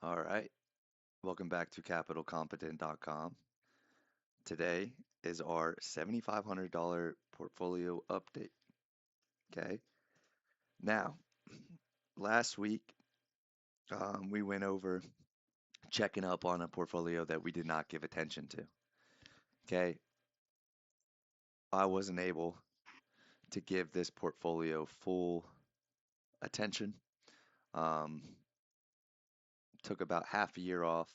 All right. Welcome back to capitalcompetent.com. Today is our $7,500 portfolio update. Okay. Now, last week, we went over checking up on a portfolio that we did not give attention to. Okay. I wasn't able to give this portfolio full attention. Um, Took about half a year off.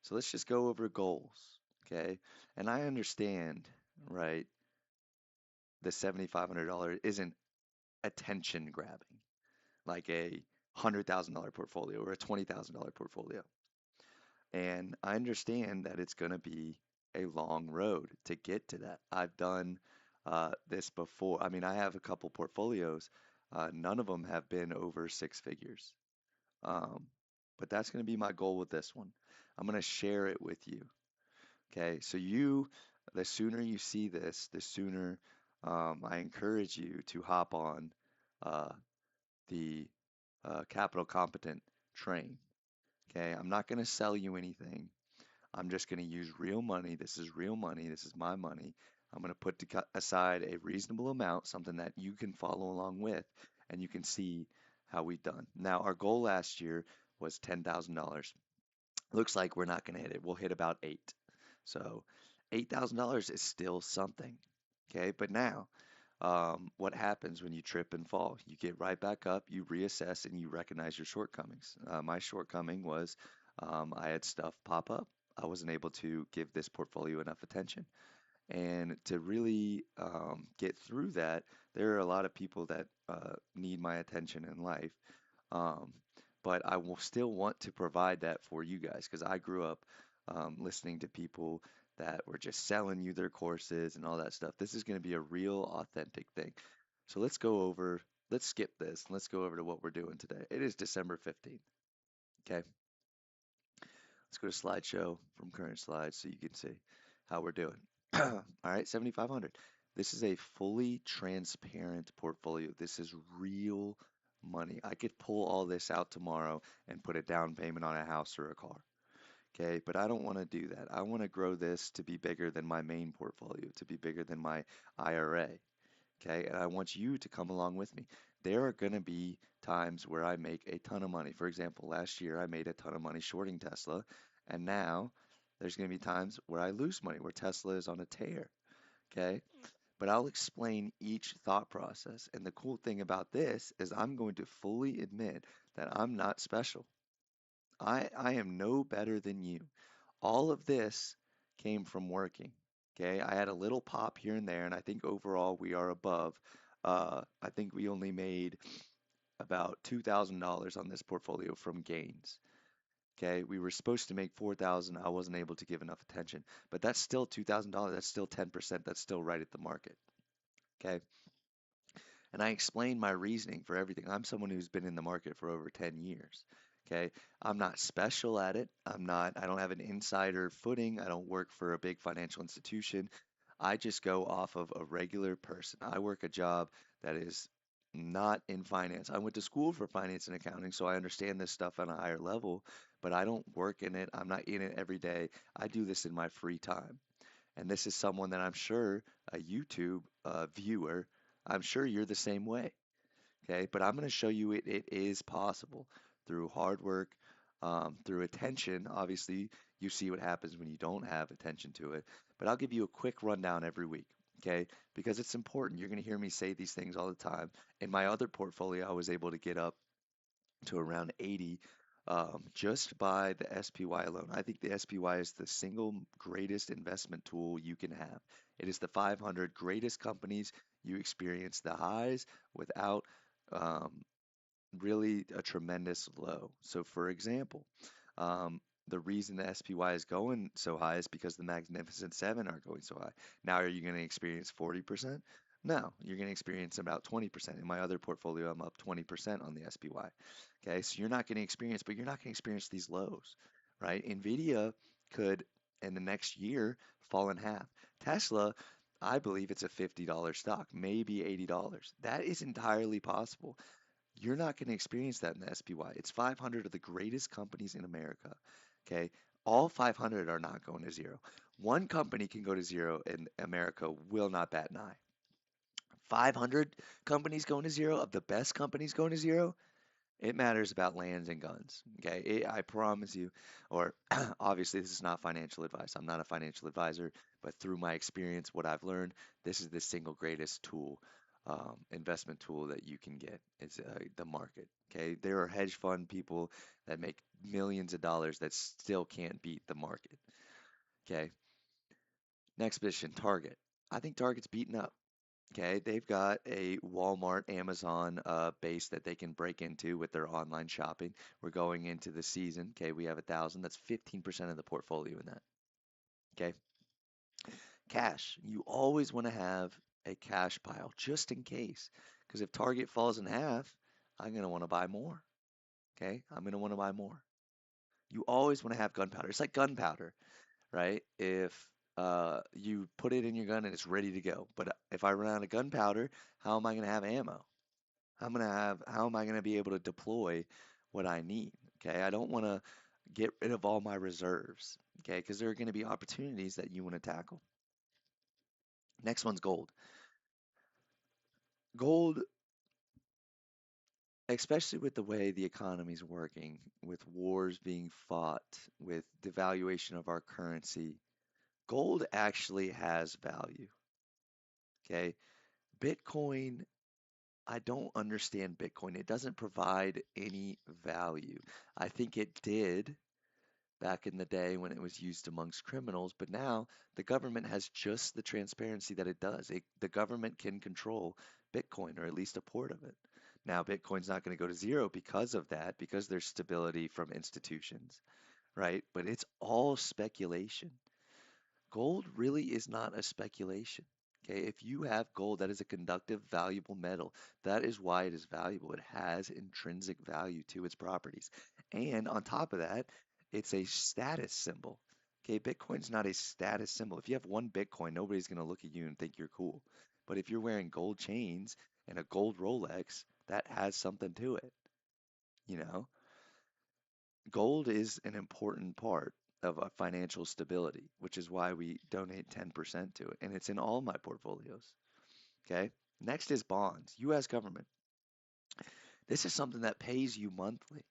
So let's just go over goals. Okay. And I understand, right? The $7,500 isn't attention grabbing, like a $100,000 portfolio or a $20,000 portfolio. And I understand that it's going to be a long road to get to that. I've done this before. I mean, I have a couple portfolios. None of them have been over six figures. Um, but that's going to be my goal with this one. I'm going to share it with you. Okay. The sooner you see this, the sooner I encourage you to hop on uh, the capital competent train. Okay, I'm not going to sell you anything. I'm just going to use real money. This is real money. This is my money. I'm going to put aside a reasonable amount, something that you can follow along with, and you can see how we've done. Now, our goal last year was $10,000. Looks like we're not going to hit it. We'll hit about eight. So, $8,000 is still something. Okay, but now what happens when you trip and fall? You get right back up, you reassess, and you recognize your shortcomings. My shortcoming was I had stuff pop up. I wasn't able to give this portfolio enough attention. And to really get through that, there are a lot of people that need my attention in life. Um, but I will still want to provide that for you guys because I grew up listening to people that were just selling you their courses and all that stuff. This is going to be a real authentic thing. So let's skip this. And let's go over to what we're doing today. It is December 15th. Okay. Let's go to slideshow from current slides so you can see how we're doing. All right, 7,500. This is a fully transparent portfolio. This is real money. I could pull all this out tomorrow and put a down payment on a house or a car. Okay, but I don't want to do that. I want to grow this to be bigger than my main portfolio, to be bigger than my IRA. Okay, and I want you to come along with me. There are going to be times where I make a ton of money. For example, last year I made a ton of money shorting Tesla, and now there's going to be times where I lose money, where Tesla is on a tear. Okay, but I'll explain each thought process. And the cool thing about this is I'm going to fully admit that I'm not special. I am no better than you. All of this came from working. Okay, I had a little pop here and there, and I think overall we are above. I think we only made about $2,000 on this portfolio from gains. Okay, we were supposed to make 4,000. I wasn't able to give enough attention, but that's still $2,000. That's still 10%. That's still right at the market. Okay, and I explained my reasoning for everything. I'm someone who's been in the market for over 10 years. Okay. I'm not special at it. I don't have an insider footing. I don't work for a big financial institution. I just go off of a regular person. I work a job that is not in finance. I went to school for finance and accounting, so I understand this stuff on a higher level, but I don't work in it. I'm not in it every day. I do this in my free time. And this is someone that I'm sure a YouTube viewer, I'm sure you're the same way. Okay. But I'm going to show you it is possible through hard work, through attention. Obviously, you see what happens when you don't have attention to it. But I'll give you a quick rundown every week. Okay. Because it's important. You're going to hear me say these things all the time. In my other portfolio, I was able to get up to around 80 just by the SPY alone. I think the SPY is the single greatest investment tool you can have. It is the 500 greatest companies. You experience the highs without um, really a tremendous low. So, for example, um, the reason the SPY is going so high is because the Magnificent Seven are going so high. Now, are you going to experience 40%? No, you're going to experience about 20%. In my other portfolio, I'm up 20% on the SPY. Okay, so you're not going to experience, but you're not going to experience these lows, right? Nvidia could, in the next year, fall in half. Tesla, I believe it's a $50 stock, maybe $80. That is entirely possible. You're not going to experience that in the SPY. It's 500 of the greatest companies in America. Okay. All 500 are not going to zero. One company can go to zero and America will not bat an eye. 500 companies going to zero, of the best companies going to zero, it matters about lands and guns. Okay. I promise you, or obviously, this is not financial advice. I'm not a financial advisor, but through my experience, what I've learned, this is the single greatest tool, investment tool that you can get is the market. Okay. There are hedge fund people that make millions of dollars that still can't beat the market. Okay. Next position, Target. I think Target's beaten up. Okay, they've got a Walmart, Amazon base that they can break into with their online shopping. We're going into the season. Okay, we have 1,000. That's 15% of the portfolio in that. Okay, cash. You always want to have a cash pile just in case. Because if Target falls in half, I'm going to want to buy more. Okay, I'm going to want to buy more. You always want to have gunpowder. It's like gunpowder, right? If you put it in your gun and it's ready to go. But if I run out of gunpowder, how am I going to have ammo? How am I going to be able to deploy what I need? Okay, I don't want to get rid of all my reserves. Okay, because there are going to be opportunities that you want to tackle. Next one's gold. Gold, especially with the way the economy's working, with wars being fought, with devaluation of our currency, gold actually has value. Okay, Bitcoin, I don't understand Bitcoin. It doesn't provide any value. I think it did back in the day when it was used amongst criminals, but now the government has just the transparency that it does. The government can control Bitcoin or at least a port of it. Now, Bitcoin's not going to go to zero because of that, because there's stability from institutions, right? But it's all speculation. Gold really is not a speculation. Okay, if you have gold, that is a conductive, valuable metal. That is why it is valuable. It has intrinsic value to its properties. And on top of that, it's a status symbol. Okay, Bitcoin's not a status symbol. If you have one Bitcoin, nobody's going to look at you and think you're cool. But if you're wearing gold chains and a gold Rolex, that has something to it, you know? Gold is an important part of a financial stability, which is why we donate 10% to it. And it's in all my portfolios. Okay. Next is bonds, US government. This is something that pays you monthly.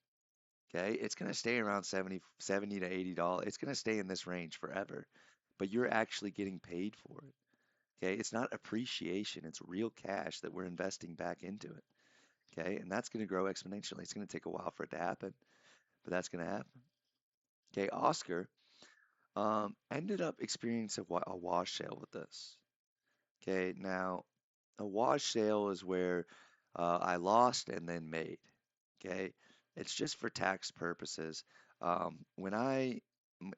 Okay. It's going to stay around 70 to $80. It's going to stay in this range forever, but you're actually getting paid for it. Okay. It's not appreciation, it's real cash that we're investing back into it. Okay. And that's going to grow exponentially. It's going to take a while for it to happen, but that's going to happen. Okay. Oscar ended up experiencing a wash sale with this. Okay, now a wash sale is where I lost and then made. Okay, it's just for tax purposes. When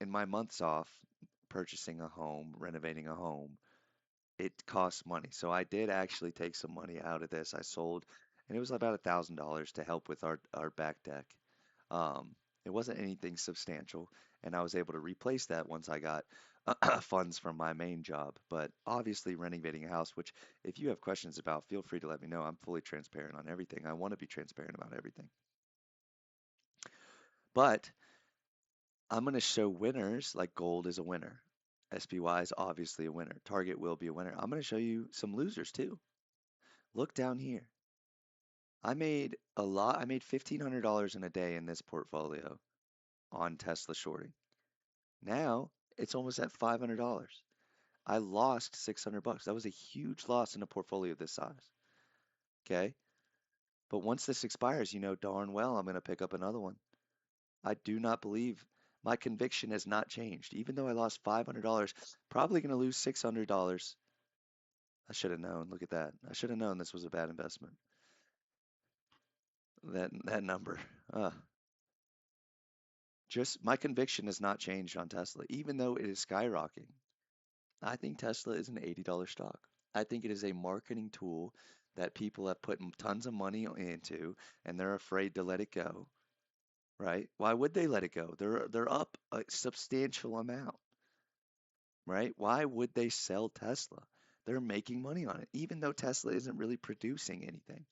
in my months off purchasing a home, renovating a home, it costs money. So I did actually take some money out of this. I sold, and it was about $1,000 to help with our back deck. Um, it wasn't anything substantial, and I was able to replace that once I got funds from my main job. But obviously, renovating a house, which if you have questions about, feel free to let me know. I'm fully transparent on everything. I want to be transparent about everything. But I'm going to show winners like gold is a winner. SPY is obviously a winner. Target will be a winner. I'm going to show you some losers too. Look down here. I made a lot. I made $1,500 in a day in this portfolio on Tesla shorting. Now it's almost at $500. I lost 600 bucks. That was a huge loss in a portfolio this size. Okay. But once this expires, you know darn well I'm going to pick up another one. I do not believe my conviction has not changed. Even though I lost $500, probably going to lose $600. I should have known. Look at that. I should have known this was a bad investment. That number. Just my conviction has not changed on Tesla, even though it is skyrocketing. I think Tesla is an $80 stock. I think it is a marketing tool that people have put tons of money into and they're afraid to let it go, right? Why would they let it go? They're up a substantial amount, right? Why would they sell Tesla? They're making money on it, even though Tesla isn't really producing anything.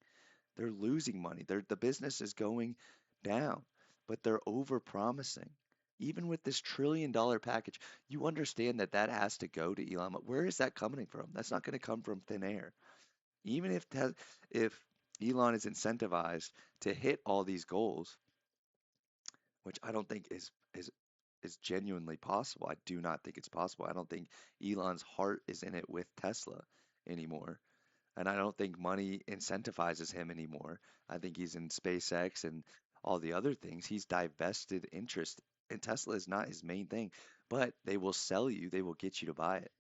They're losing money. The business is going down, but they're over-promising. Even with this $1 trillion package, you understand that that has to go to Elon. Where is that coming from? That's not going to come from thin air. Even if Elon is incentivized to hit all these goals, which I don't think is genuinely possible. I do not think it's possible. I don't think Elon's heart is in it with Tesla anymore. And I don't think money incentivizes him anymore. I think he's in SpaceX and all the other things. He's divested interest, and Tesla is not his main thing, but they will sell you, they will get you to buy it.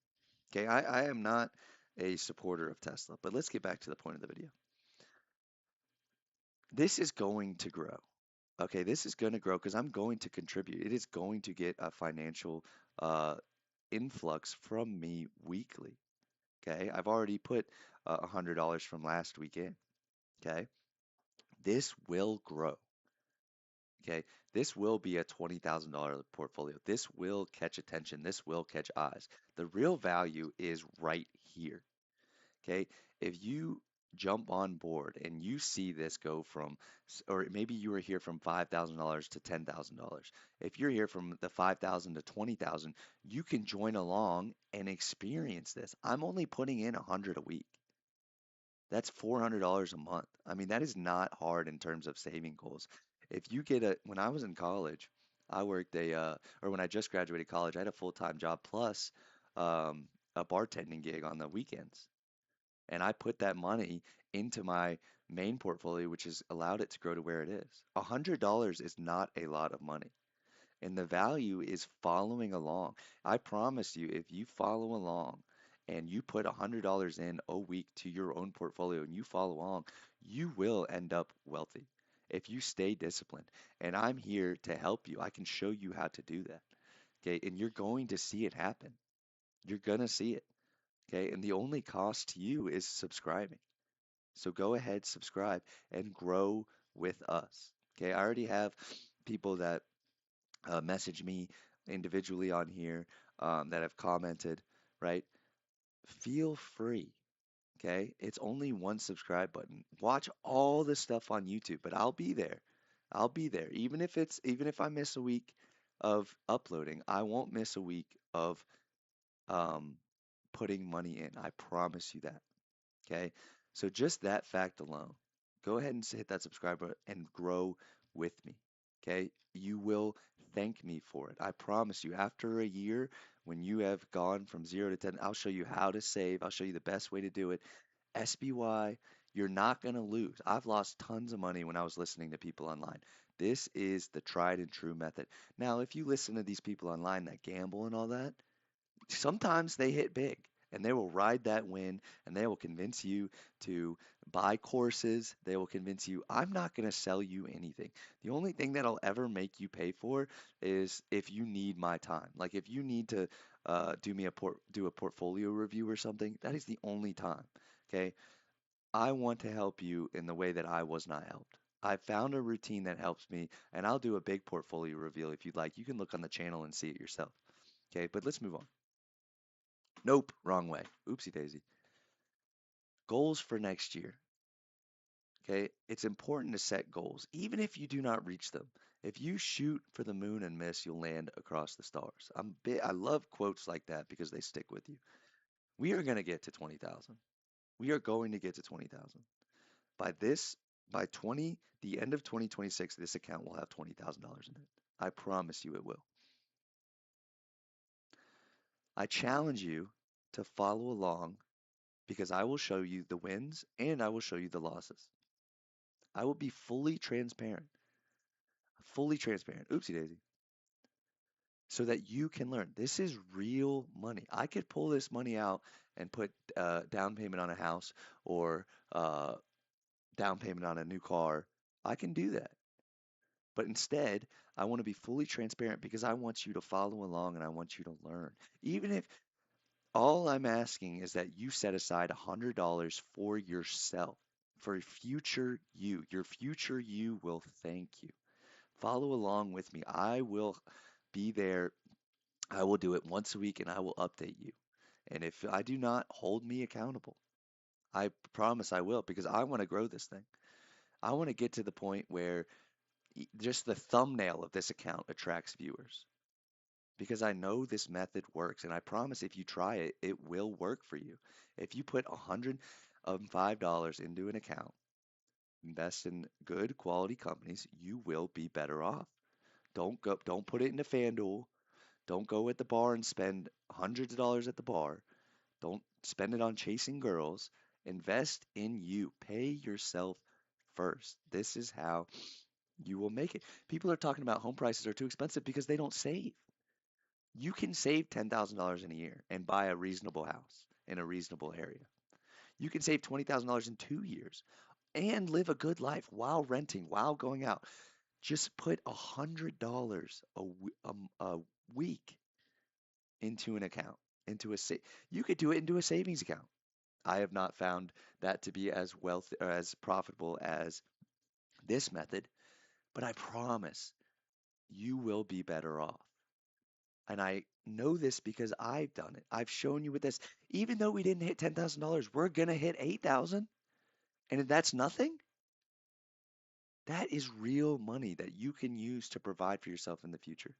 Okay, I am not a supporter of Tesla, but let's get back to the point of the video. This is going to grow. Okay, this is going to grow because I'm going to contribute. It is going to get a financial uh, influx from me weekly. Okay, I've already put $100 from last weekend. Okay, this will grow. Okay, this will be a $20,000 portfolio. This will catch attention. This will catch eyes. The real value is right here. Okay, if you jump on board and you see this go from, or maybe you were here from $5,000 to $10,000. If you're here from the 5,000 to 20,000, you can join along and experience this. I'm only putting in 100 a week. That's $400 a month. I mean, that is not hard in terms of saving goals. If you get when I was in college, I worked or when I just graduated college, I had a full-time job plus um, a bartending gig on the weekends. And I put that money into my main portfolio, which has allowed it to grow to where it is. $100 is not a lot of money. And the value is following along. I promise you, if you follow along and you put $100 in a week to your own portfolio and you follow along, you will end up wealthy if you stay disciplined. And I'm here to help you. I can show you how to do that. Okay. And you're going to see it happen. You're going to see it. Okay. And the only cost to you is subscribing. So go ahead, subscribe, and grow with us. Okay. I already have people that message me individually on here that have commented, right? Feel free, okay? It's only one subscribe button. Watch all the stuff on YouTube, but I'll be there. I'll be there. Even if I miss a week of uploading, I won't miss a week of um, putting money in. I promise you that. Okay. So just that fact alone, go ahead and hit that subscribe button and grow with me. Okay. You will thank me for it. I promise you, after a year, when you have gone from 0 to 10, I'll show you how to save. I'll show you the best way to do it. SBY, you're not going to lose. I've lost tons of money when I was listening to people online. This is the tried and true method. Now, if you listen to these people online that gamble and all that, sometimes they hit big and they will ride that win and they will convince you to buy courses. They will convince you, I'm not going to sell you anything. The only thing that I'll ever make you pay for is if you need my time. Like if you need to do a portfolio review or something, that is the only time. Okay. I want to help you in the way that I was not helped. I found a routine that helps me, and I'll do a big portfolio reveal if you'd like. You can look on the channel and see it yourself. Okay, but let's move on. Nope, wrong way. Oopsie daisy. Goals for next year. Okay, it's important to set goals, even if you do not reach them. If you shoot for the moon and miss, you'll land across the stars. I love quotes like that because they stick with you. We are going to get to 20,000. We are going to get to 20,000. By this, by 20, the end of 2026, this account will have $20,000 in it. I promise you it will. I challenge you to follow along because I will show you the wins and I will show you the losses. I will be fully transparent. Oopsie daisy. So that you can learn. This is real money. I could pull this money out and put down payment on a house or uh, down payment on a new car. I can do that. But instead, I want to be fully transparent because I want you to follow along and I want you to learn. Even if all I'm asking is that you set aside $100 for yourself, for future you. Your future you will thank you. Follow along with me. I will be there. I will do it once a week and I will update you. And if I do not, hold me accountable. I promise I will because I want to grow this thing. I want to get to the point where just the thumbnail of this account attracts viewers because I know this method works, and I promise if you try it, it will work for you. If you put $105 into an account, invest in good quality companies, you will be better off. Don't put it into FanDuel. Don't go at the bar and spend hundreds of dollars at the bar. Don't spend it on chasing girls. Invest in you. Pay yourself first. This is how you will make it. People are talking about home prices are too expensive because they don't save. You can save $10,000 in a year and buy a reasonable house in a reasonable area. You can save $20,000 in 2 years and live a good life while renting, while going out. Just put $100 a week into an account, into a sa- you could do it into a savings account. I have not found that to be as wealthy or as profitable as this method, but I promise you will be better off. And I know this because I've done it. I've shown you with this. Even though we didn't hit $10,000, we're gonna hit 8,000, and if that's nothing, that is real money that you can use to provide for yourself in the future.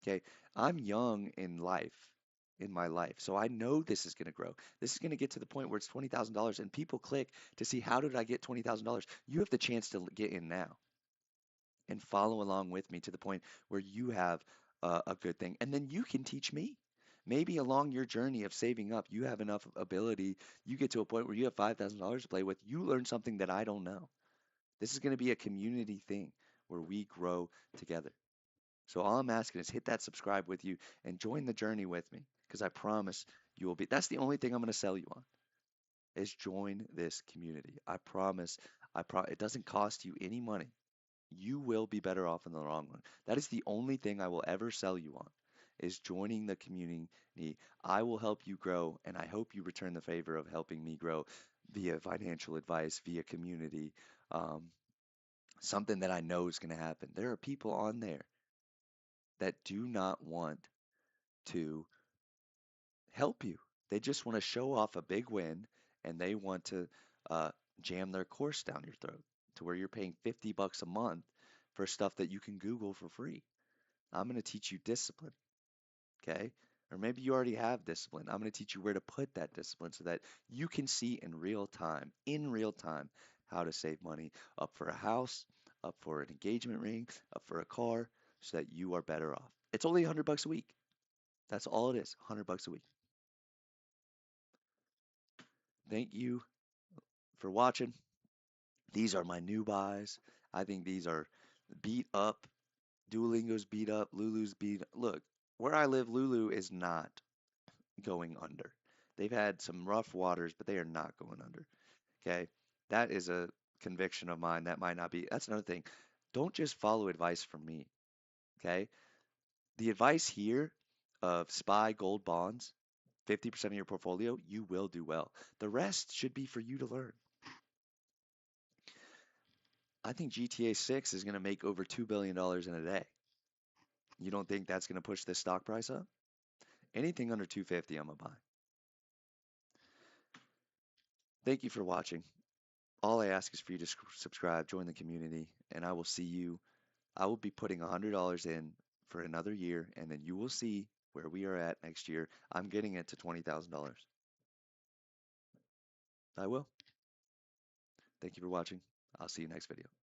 Okay, I'm young in my life, so I know this is going to grow. This is going to get to the point where it's $20,000 and people click to see how did I get $20,000. You have the chance to get in now and follow along with me to the point where you have a good thing, and then you can teach me. Maybe along your journey of saving up, you have enough ability. You get to a point where you have $5,000 to play with. You learn something that I don't know. This is going to be a community thing where we grow together. So all I'm asking is hit that subscribe with you and join the journey with me because I promise you will be. That's the only thing I'm going to sell you on is join this community. I promise. It doesn't cost you any money. You will be better off in the long run. That is the only thing I will ever sell you on is joining the community. I will help you grow, and I hope you return the favor of helping me grow via financial advice, via community, um, something that I know is going to happen. There are people on there that do not want to help you. They just want to show off a big win and they want to uh, jam their course down your throat to where you're paying $50 a month for stuff that you can Google for free. I'm going to teach you discipline, okay? Or maybe you already have discipline. I'm going to teach you where to put that discipline so that you can see in real time, how to save money up for a house, up for an engagement ring, up for a car, so that you are better off. It's only $100 a week. That's all it is, $100 a week. Thank you for watching. These are my new buys. I think these are beat up. Duolingo's beat up. Lulu's beat up. Look, where I live, Lulu is not going under. They've had some rough waters, but they are not going under. Okay. That is a conviction of mine. That might not be. That's another thing. Don't just follow advice from me. Okay. The advice here of SPY gold bonds, 50% of your portfolio, you will do well. The rest should be for you to learn. I think GTA 6 is going to make over $2 billion in a day. You don't think that's going to push this stock price up? Anything under 250, I'm going to buy. Thank you for watching. All I ask is for you to subscribe, join the community, and I will see you. I will be putting $100 in for another year, and then you will see where we are at next year. I'm getting it to $20,000. I will. Thank you for watching. I'll see you next video.